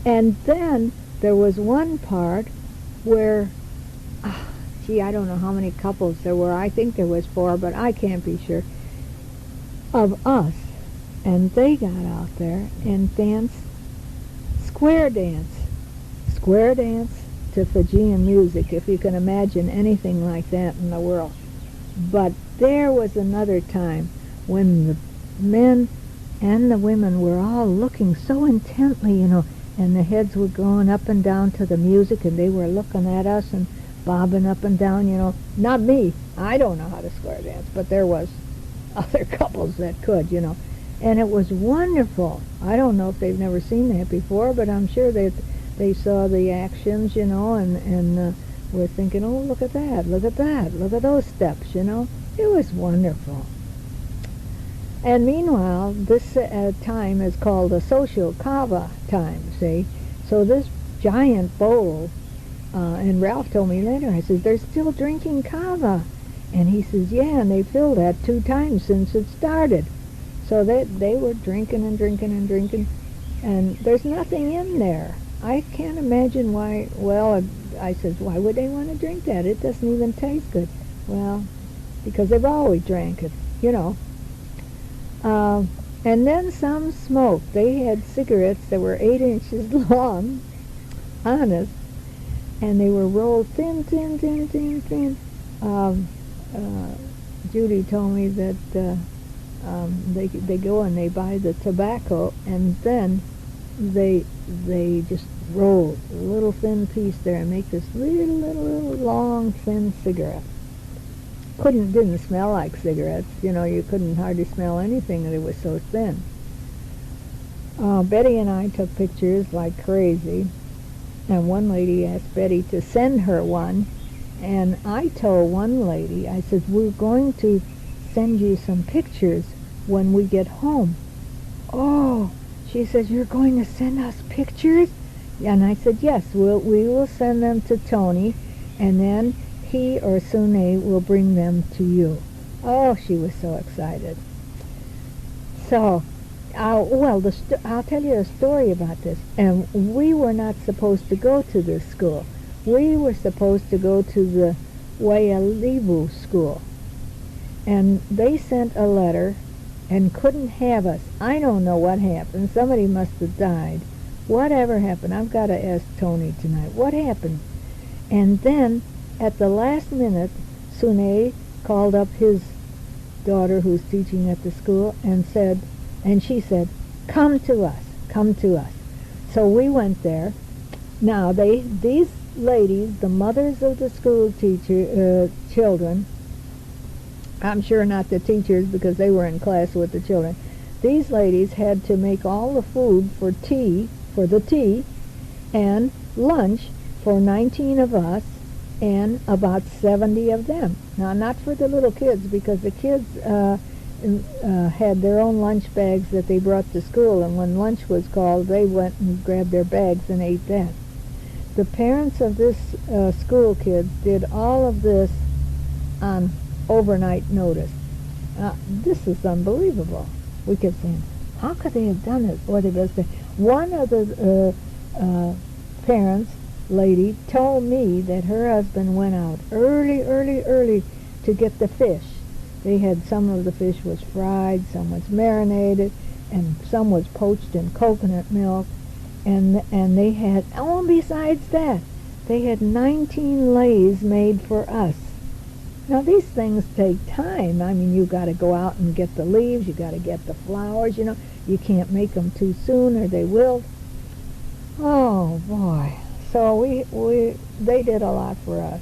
And then there was one part where, gee, I don't know how many couples there were. I think there was 4, but I can't be sure, of us. And they got out there and danced square dance to Fijian music, if you can imagine anything like that in the world. But there was another time when the men and the women were all looking so intently, and the heads were going up and down to the music, and they were looking at us and bobbing up and down, Not me. I don't know how to square dance, but there was other couples that could, And it was wonderful. I don't know if they've never seen that before, but I'm sure that they saw the actions, and were thinking, oh, look at that, look at those steps, It was wonderful. And meanwhile, this time is called a social kava time, see? So this giant bowl, and Ralph told me later, I says, they're still drinking kava. And he says, yeah, and they filled that 2 times since it started. So they were drinking and drinking and drinking, and there's nothing in there. I can't imagine why. Well, I says, why would they want to drink that? It doesn't even taste good. Well, because they've always drank it, And then some smoke. They had cigarettes that were 8 inches long, honest, and they were rolled thin. Judy told me that they go and they buy the tobacco, and then they just roll a little thin piece there and make this little long thin cigarette. Didn't smell like cigarettes, you couldn't hardly smell anything, that it was so thin. Betty and I took pictures like crazy, and one lady asked Betty to send her one, and I told one lady, I said, we're going to send you some pictures when we get home. Oh, she says, you're going to send us pictures? And I said, yes, we will send them to Tony, and then he or Sune will bring them to you. Oh, she was so excited. So, I'll tell you a story about this. And we were not supposed to go to this school. We were supposed to go to the Waialivu school. And they sent a letter and couldn't have us. I don't know what happened. Somebody must have died. Whatever happened? I've got to ask Tony tonight. What happened? And then, at the last minute, Sune called up his daughter who's teaching at the school and she said, come to us. So we went there. Now, these ladies, the mothers of the school children, I'm sure not the teachers because they were in class with the children, these ladies had to make all the food for the tea, and lunch for 19 of us, and about 70 of them. Now, not for the little kids, because the kids had their own lunch bags that they brought to school, and when lunch was called, they went and grabbed their bags and ate that. The parents of this school kids did all of this on overnight notice. This is unbelievable. We kept saying, how could they have done it? One of the parents, lady, told me that her husband went out early to get the fish. They had, some of the fish was fried, some was marinated, and some was poached in coconut milk, and they had, and besides that, they had 19 leis made for us. Now, these things take time. I mean, you got to go out and get the leaves, you got to get the flowers, you can't make them too soon or they wilt. Oh, boy. So they did a lot for us.